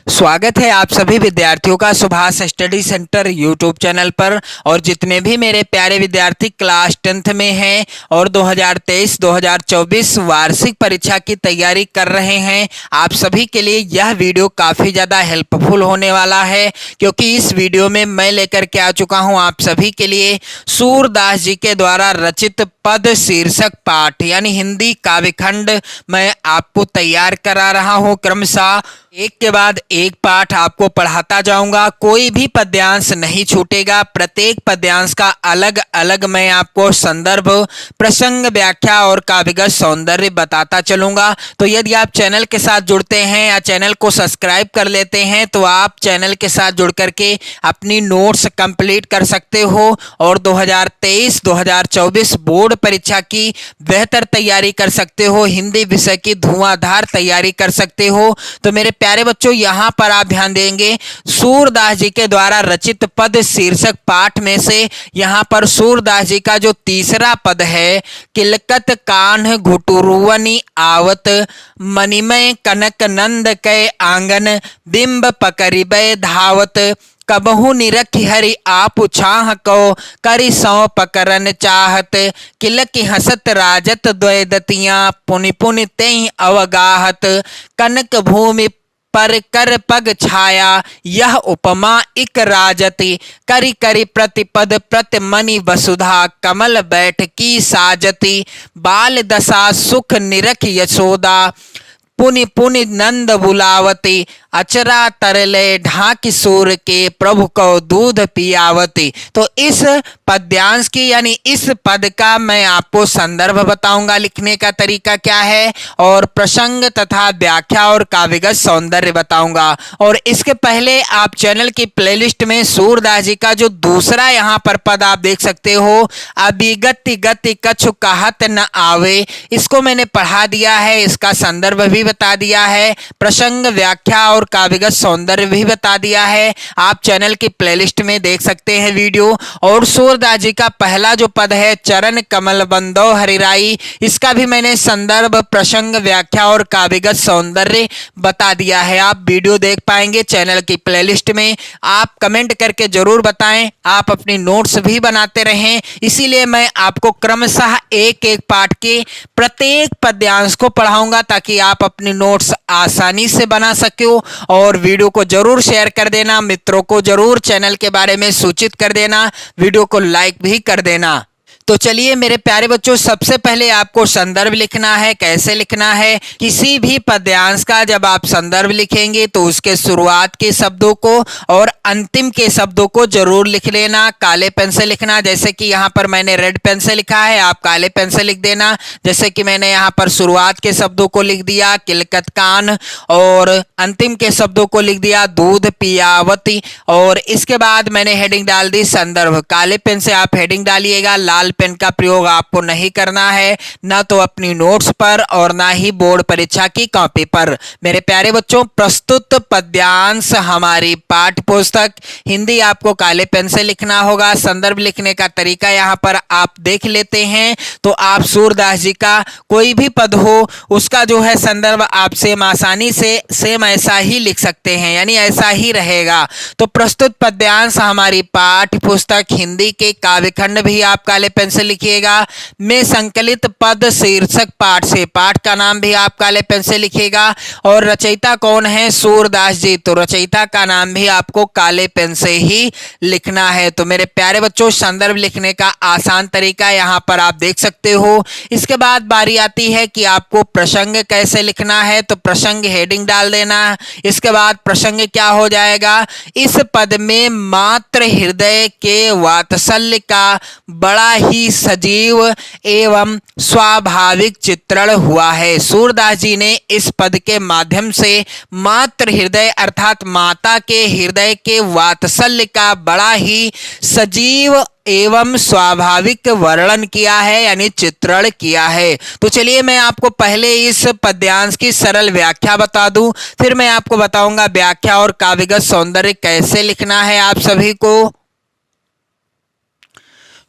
स्वागत है आप सभी विद्यार्थियों का Subhash study centre YouTube channel पर। और जितने भी मेरे प्यारे विद्यार्थी क्लास 10th में हैं और 2023-2024 वार्षिक परीक्षा की तैयारी कर रहे हैं, आप सभी के लिए यह वीडियो काफ़ी ज़्यादा हेल्पफुल होने वाला है, क्योंकि इस वीडियो में मैं लेकर के आ चुका हूं आप सभी के लिए सूरदास जी के द्वारा रचित पद शीर्षक पाठ यानी हिंदी काव्यखंड मैं आपको तैयार करा रहा हूं। क्रमशः एक के बाद एक पाठ आपको पढ़ाता जाऊंगा, कोई भी पद्यांश नहीं छूटेगा। प्रत्येक पद्यांश का अलग अलग मैं आपको संदर्भ, प्रसंग, व्याख्या और काव्यगत सौंदर्य बताता चलूंगा। तो यदि आप चैनल के साथ जुड़ते हैं या चैनल को सब्सक्राइब कर लेते हैं तो आप चैनल के साथ जुड़ करके अपनी नोट्स कंप्लीट कर सकते हो और 2023-2024 बोर्ड परीक्षा की बेहतर तैयारी कर सकते हो, हिंदी विषय की धुआंधार तैयारी कर सकते हो। तो मेरे प्यारे बच्चों, यहां पर आप ध्यान देंगे सूरदास जी के द्वारा रचित पद शीर्षक पाठ में से यहां पर सूरदास जी का जो तीसरा पद है, किलकत कान्ह घुटुरुवनि आवत मणिमय कनक नंद कै आंगन बिंब पकरिबै धावत कबहू निरखि हरि आप छाह को करि सौ पकरन चाहत किलक हसत राजत द्वैदतियां पुनि पुनि तेहि अवगाहत कनक भूमि पर कर पग छाया यह उपमा इक राजति करि करि प्रतिपद प्रतिमनि वसुधा कमल बैठ की साजति बाल दशा सुख निरख यशोदा पुनि पुनि नंद बुलावती अचरा तरले ढाक सूर के प्रभु को दूध पियावती। तो इस पद्यांश की यानी इस पद का मैं आपको संदर्भ बताऊंगा, लिखने का तरीका क्या है, और प्रसंग तथा व्याख्या और काव्यगत सौंदर्य बताऊंगा। और इसके पहले आप चैनल की प्लेलिस्ट में सूरदास जी का जो दूसरा यहाँ पर पद आप देख सकते हो, अभिगति गति कछु कहत न आवे, इसको मैंने पढ़ा दिया है, इसका संदर्भ भी बता दिया है, प्रसंग, व्याख्या और काव्यगत सौंदर्य भी बता दिया है। आप चैनल की प्लेलिस्ट में देख सकते हैं वीडियो। और सूरदास जी का पहला जो पद है, चरण कमल बंदो हरिराई, इसका भी मैंने संदर्भ, प्रसंग, व्याख्या और काव्यगत सौंदर्य बता दिया है। आप वीडियो देख पाएंगे चैनल की प्लेलिस्ट में। आप कमेंट करके जरूर बताएं, आप अपनी नोट्स भी बनाते रहें, इसीलिए मैं आपको क्रमशः एक एक पाठ के प्रत्येक पद्यांश को पढ़ाऊंगा ताकि आप अपनी नोट्स आसानी से बना सको। और वीडियो को जरूर शेयर कर देना, मित्रों को जरूर चैनल के बारे में सूचित कर देना, वीडियो को लाइक भी कर देना। तो चलिए मेरे प्यारे बच्चों, सबसे पहले आपको संदर्भ लिखना है। कैसे लिखना है? किसी भी पद्यांश का जब आप संदर्भ लिखेंगे तो उसके शुरुआत के शब्दों को और अंतिम के शब्दों को जरूर लिख लेना। काले पेन से लिखना, जैसे कि यहाँ पर मैंने रेड पेन से लिखा है, आप काले पेन से लिख देना। जैसे कि मैंने यहाँ पर शुरुआत के शब्दों को लिख दिया किलकत कान, और अंतिम के शब्दों को लिख दिया दूध पियावती, और इसके बाद मैंने हेडिंग डाल दी संदर्भ। काले पेन से आप हेडिंग डालिएगा, लाल पेन का प्रयोग आपको नहीं करना है, ना तो अपनी नोट्स पर और ना ही बोर्ड परीक्षा की कॉपी पर। मेरे प्यारे बच्चों, प्रस्तुत पद्यांश हमारी पाठ्य पुस्तक हिंदी आपको काले पेन से लिखना होगा। संदर्भ लिखने का तरीका यहाँ पर आप देख लेते हैं। तो आप सूरदास जी का कोई भी पद हो, उसका जो है संदर्भ आप सेम आसानी से सेम ऐसा ही लिख सकते हैं, यानी ऐसा ही रहेगा। तो प्रस्तुत पद्यांश हमारी पाठ्य पुस्तक हिंदी के काव्यखंड भी आप काले पेन से लिखिएगा। में संकलित पद शीर्षक पाठ से, पाठ का नाम भी आप काले पेन से लिखिएगा। और रचयिता कौन है? सूरदास जी। तो रचयिता का नाम भी आपको काले पेन से ही लिखना है। तो मेरे प्यारे बच्चों, संदर्भ लिखने का आसान तरीका यहाँ पर आप देख सकते हो। इसके बाद बारी आती है कि आपको प्रसंग कैसे लिखना है। तो प्रसंग हेडिंग डाल देना। इसके बाद प्रसंग क्या हो जाएगा? इस पद में मात्र हृदय के वात्सल्य का बड़ा ही सजीव एवं स्वाभाविक चित्रण हुआ है। सूरदास जी ने इस पद के माध्यम से मात्र हृदय अर्थात माता के हृदय के वात्सल्य का बड़ा ही सजीव एवं स्वाभाविक वर्णन किया है, यानी चित्रण किया है। तो चलिए मैं आपको पहले इस पद्यांश की सरल व्याख्या बता दूं, फिर मैं आपको बताऊंगा व्याख्या और काव्यगत सौंदर्य कैसे लिखना है आप सभी को।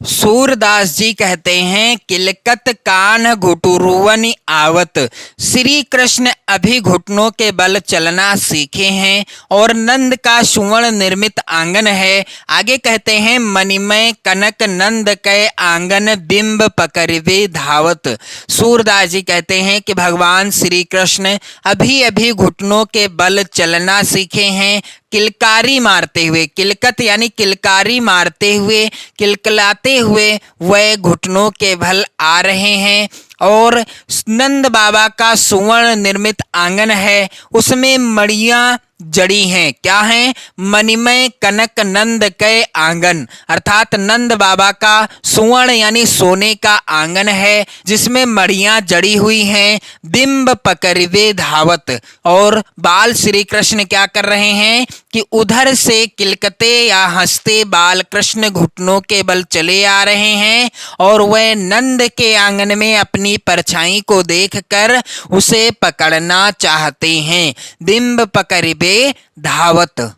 सूरदास जी कहते हैं किलकत कान घुटुरुवन आवत। श्री कृष्ण अभी घुटनों के बल चलना सीखे हैं और नंद का सुवर्ण निर्मित आंगन है। आगे कहते हैं मणिमय कनक नंद के आंगन बिंब पकड़वे धावत। सूरदास जी कहते हैं कि भगवान श्री कृष्ण अभी अभी घुटनों के बल चलना सीखे हैं, किलकारी मारते हुए, किलकत यानी किलकारी मारते हुए, किलकलाते हुए वह घुटनों के बल आ रहे हैं। और नंद बाबा का सुवर्ण निर्मित आंगन है, उसमें मड़ियां जड़ी हैं। क्या हैं? मणिमय कनक नंद के आंगन, अर्थात नंद बाबा का सुवर्ण यानी सोने का आंगन है जिसमें मड़ियां जड़ी हुई हैं। बिंब पकड़वे धावत, और बाल श्री कृष्ण क्या कर रहे हैं कि उधर से किलकते या हंसते बाल कृष्ण घुटनों के बल चले आ रहे हैं और वह नंद के आंगन में अपनी परछाई को देखकर उसे पकड़ना चाहते हैं। बिंब पकड़वे धावत।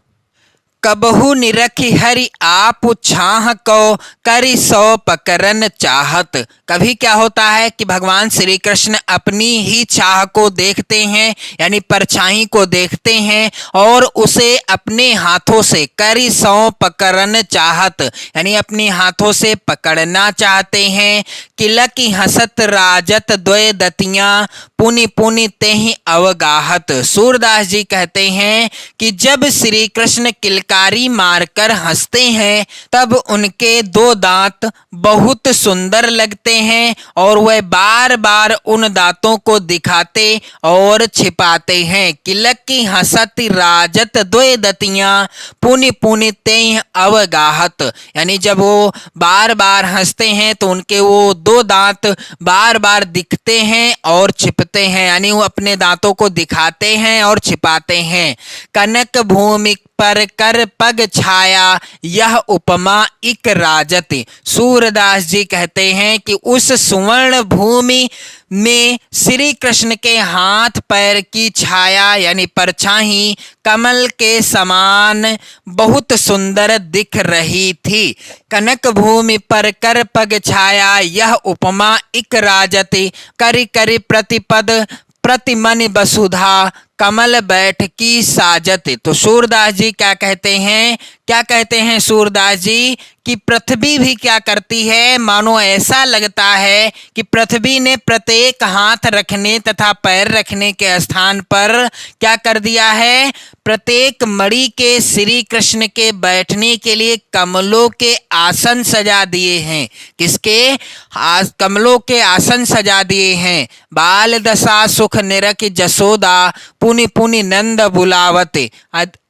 कबहु निरखि हरि आप छाह को करि सौ पकरन चाहत। कभी क्या होता है कि भगवान श्री कृष्ण अपनी ही चाह को देखते हैं यानी परछाई को देखते हैं और उसे अपने हाथों से करि सौ पकरन चाहत यानी अपने हाथों से पकड़ना चाहते हैं। किलकी हसत राजत द्वय दतियां पुनि पुनि तेहि अवगाहत। सूरदास जी कहते हैं कि जब श्री कृष्ण किलकारी मारकर हंसते हैं तब उनके दो दांत बहुत सुंदर लगते हैं और वह बार बार उन दांतों को दिखाते और छिपाते हैं। किलक की हंसत राजत द्वय दतियां पुनि पुनि तेहि अवगाहत, यानी जब वो बार बार हंसते हैं तो उनके वो दो दांत बार बार दिखते हैं और छिपते हैं, यानी वो अपने दांतों को दिखाते हैं और छिपाते हैं। कनक भूमि पर कर पग छाया यह उपमा इक राजति। सूरदास जी कहते हैं कि उस सुवर्ण भूमि में श्री कृष्ण के हाथ पैर की छाया यानी परछाई कमल के समान बहुत सुंदर दिख रही थी। कनक भूमि पर कर पग छाया यह उपमा इक राजति, करि करि प्रतिपद प्रतिमन वसुधा कमल बैठ की साजत। तो सूरदास जी क्या कहते हैं सूरदास जी कि पृथ्वी भी क्या करती है, मानो ऐसा लगता है कि पृथ्वी ने प्रत्येक हाथ रखने तथा पैर रखने के स्थान पर क्या कर दिया है, प्रत्येक मणि के श्री कृष्ण के बैठने के लिए कमलों के आसन सजा दिए हैं। किसके? कमलों के आसन सजा दिए हैं। बाल दशा सुख निरख जसोदा पुनि पुनि नंद बुलावते।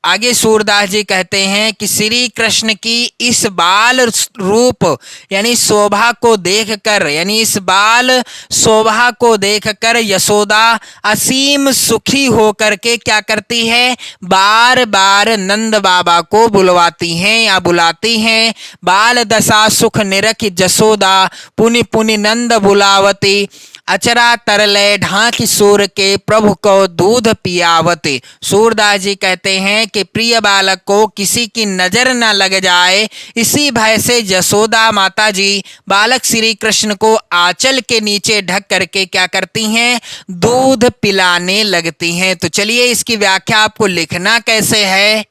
आगे सूरदास जी कहते हैं कि श्री कृष्ण की इस बाल रूप यानी शोभा को देखकर, यानी इस बाल शोभा को देखकर यशोदा असीम सुखी होकर के क्या करती है, बार बार नंद बाबा को बुलवाती हैं या बुलाती हैं। बाल दशा सुख निरख जसोदा पुनि पुनि नंद बुलावती, अचरा तरले ढांक सूर के प्रभु को दूध पियावते। सूरदास जी कहते हैं कि प्रिय बालक को किसी की नजर न लग जाए, इसी भय से यशोदा माता जी बालक श्री कृष्ण को आंचल के नीचे ढक करके क्या करती हैं, दूध पिलाने लगती हैं। तो चलिए इसकी व्याख्या आपको लिखना कैसे है।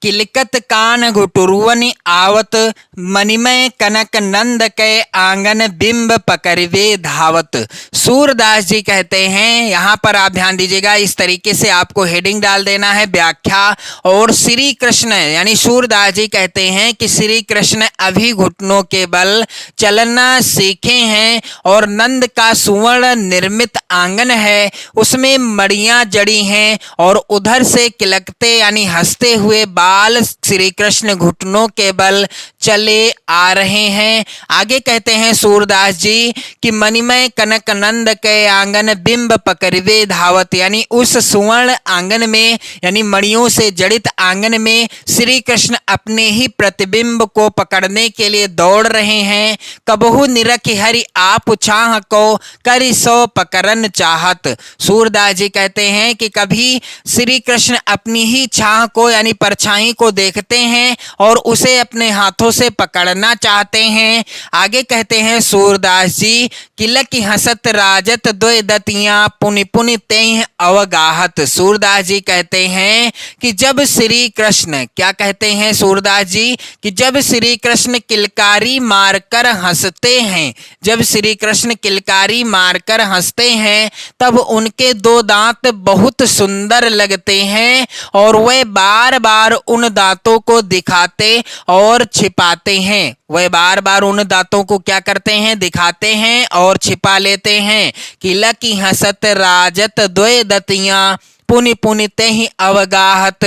किलकत कान घुटुरुवन आवत, मणिमय कनक नंद के आंगन बिंब पकड़वे धावत। सूरदास जी कहते हैं, यहाँ पर आप ध्यान दीजिएगा, इस तरीके से आपको हेडिंग डाल देना है व्याख्या। और श्री कृष्ण यानी सूरदास जी कहते हैं कि श्री कृष्ण अभी घुटनों के बल चलना सीखे हैं और नंद का सुवर्ण निर्मित आंगन है, उसमें मड़ियां जड़ी हैं और उधर से किलकते यानी हंसते हुए बाल श्री कृष्ण घुटनों के बल चले आ रहे हैं। आगे कहते हैं सूरदास जी कि मणिमय कनक नंद के आंगन बिंब पकड़वे धावत, यानी उस सुवर्ण आंगन में यानी मणियों से जड़ित आंगन में श्री कृष्ण अपने ही प्रतिबिंब को पकड़ने के लिए दौड़ रहे हैं। कबहु निरख हरि आप छाह को करि सो पकड़न चाहत। सूरदास जी कहते हैं कि कभी श्री कृष्ण अपनी ही छाह को यानी परछाई परछाई को देखते हैं और उसे अपने हाथों से पकड़ना चाहते हैं। आगे कहते हैं सूरदास जी, किलकी हसत राजत द्वय दतियां पुनि पुनि तेह अवगाहत। सूरदास जी कहते हैं कि जब श्री कृष्ण, क्या कहते हैं सूरदास जी, कि जब श्री कृष्ण किलकारी मारकर हंसते हैं, जब श्री कृष्ण किलकारी मारकर हंसते हैं तब उनके दो दांत बहुत सुंदर लगते हैं और वे बार बार उन दांतों को दिखाते और छिपाते हैं। वे बार बार उन दांतों को क्या करते हैं, दिखाते हैं और छिपा लेते हैं। किलकी हसत राजत द्वय दतियां पुनि पुनि तेहि अवगाहत।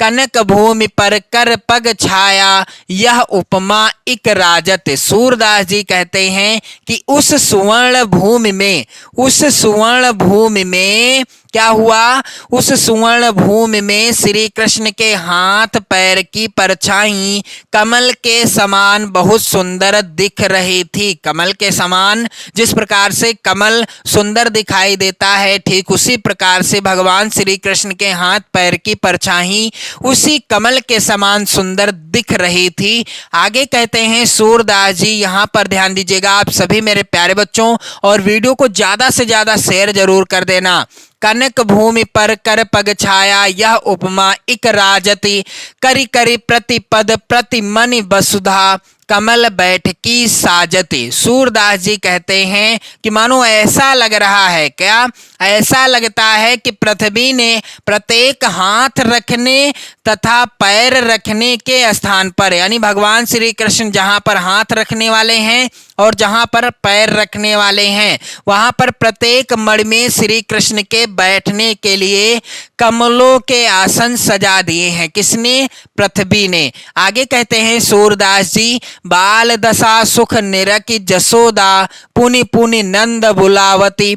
कनक भूमि पर कर पग छाया यह उपमा इक राजत। सूरदास जी कहते हैं कि उस सुवर्ण भूमि में, उस सुवर्ण भूमि में क्या हुआ, उस सुवर्ण भूमि में श्री कृष्ण के हाथ पैर की परछाई कमल के समान बहुत सुंदर दिख रही थी। कमल के समान, जिस प्रकार से कमल सुंदर दिखाई देता है, ठीक उसी प्रकार से भगवान श्री कृष्ण के हाथ पैर की परछाई उसी कमल के समान सुंदर दिख रही थी। आगे कहते हैं सूरदास जी, यहाँ पर ध्यान दीजिएगा आप सभी मेरे प्यारे बच्चों, और वीडियो को ज्यादा से ज्यादा शेयर जरूर कर देना। कनक भूमि पर कर पग छाया यह उपमा इक राजति, करी करी प्रतिपद प्रति मनि वसुधा कमल बैठकी साजती। सूरदास जी कहते हैं कि मानो ऐसा लग रहा है, क्या ऐसा लगता है कि पृथ्वी ने प्रत्येक हाथ रखने तथा पैर रखने के स्थान पर, यानी भगवान श्री कृष्ण जहां पर हाथ रखने वाले हैं और जहां पर पैर रखने वाले हैं, वहां पर प्रत्येक मणि में श्री कृष्ण के बैठने के लिए कमलों के आसन सजा दिए हैं। किसने? पृथ्वी ने। आगे कहते हैं सूरदास जी, बाल दशा सुख निरकी जसोदा पुनि पुनि नंद बुलावती,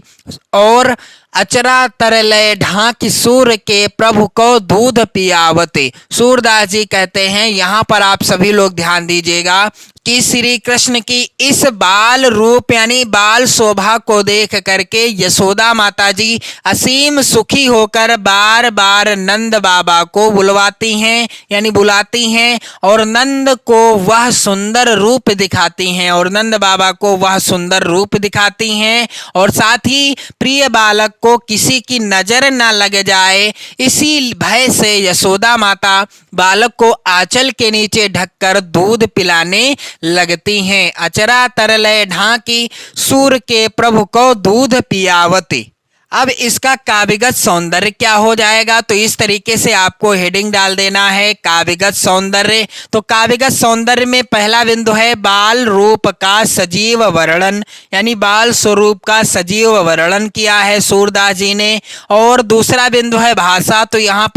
और अचरा तरलय ढांक सूर के प्रभु को दूध पियावते। सूरदास जी कहते हैं, यहाँ पर आप सभी लोग ध्यान दीजिएगा कि श्री कृष्ण की इस बाल रूप यानी बाल शोभा को देख करके यशोदा माता जी असीम सुखी होकर बार बार नंद बाबा को बुलवाती हैं, यानी बुलाती हैं, और नंद को वह सुंदर रूप दिखाती हैं, और नंद बाबा को वह सुंदर रूप दिखाती हैं, और साथ ही प्रिय बालक को किसी की नजर न लग जाए इसी भय से यशोदा माता बालक को आंचल के नीचे ढककर दूध पिलाने लगती हैं। अचरा तरलय ढांकी सूर के प्रभु को दूध पियावती। अब इसका काव्यगत सौंदर्य क्या हो जाएगा, तो इस तरीके से आपको हेडिंग डाल देना है, काव्यगत सौंदर्य। तो काव्यगत सौंदर्य में पहला बिंदु है बाल रूप का सजीव वर्णन, यानी बाल स्वरूप का सजीव वर्णन किया है सूरदास जी ने। और दूसरा बिंदु है भाषा, तो यहाँ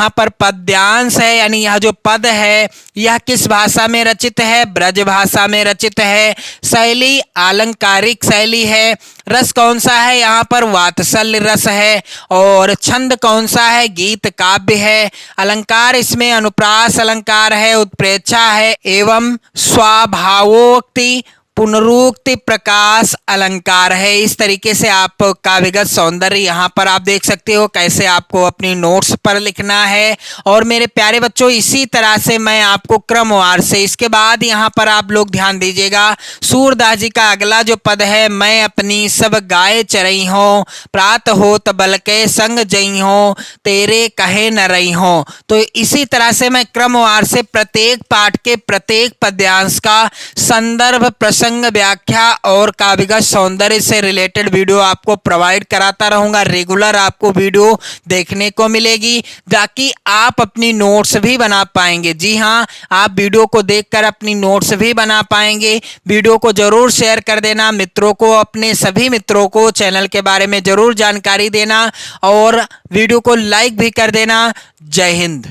पर पद्यांश है, यानी यह जो पद है यह किस भाषा में रचित है, ब्रज भाषा में रचित है। शैली आलंकारिक शैली है। रस कौन सा है, यहाँ पर वात्सल्य रस है। और छंद कौन सा है, गीत काव्य है। अलंकार इसमें अनुप्रास अलंकार है, उत्प्रेक्षा है, एवं स्वाभावोक्ति पुनरुक्ति प्रकाश अलंकार है। इस तरीके से आप काव्यगत सौंदर्य यहाँ पर आप देख सकते हो कैसे आपको अपनी नोट्स पर लिखना है। और मेरे प्यारे बच्चों, इसी तरह से मैं आपको क्रमवार से, इसके बाद यहाँ पर आप लोग ध्यान दीजिएगा, सूरदास जी का अगला जो पद है, मैं अपनी सब गाय चरई हो प्रात होत बल के संग जई हो तेरे कहे न रही हो। तो इसी तरह से मैं क्रमवार से प्रत्येक पाठ के प्रत्येक पद्यांश का संदर्भ, प्रसंग, व्याख्या और काव्यगत सौंदर्य से रिलेटेड वीडियो आपको प्रोवाइड कराता रहूंगा। रेगुलर आपको वीडियो देखने को मिलेगी ताकि आप अपनी नोट्स भी बना पाएंगे। जी हाँ, आप वीडियो को देखकर अपनी नोट्स भी बना पाएंगे। वीडियो को जरूर शेयर कर देना मित्रों को, अपने सभी मित्रों को चैनल के बारे में जरूर जानकारी देना और वीडियो को लाइक भी कर देना। जय हिंद।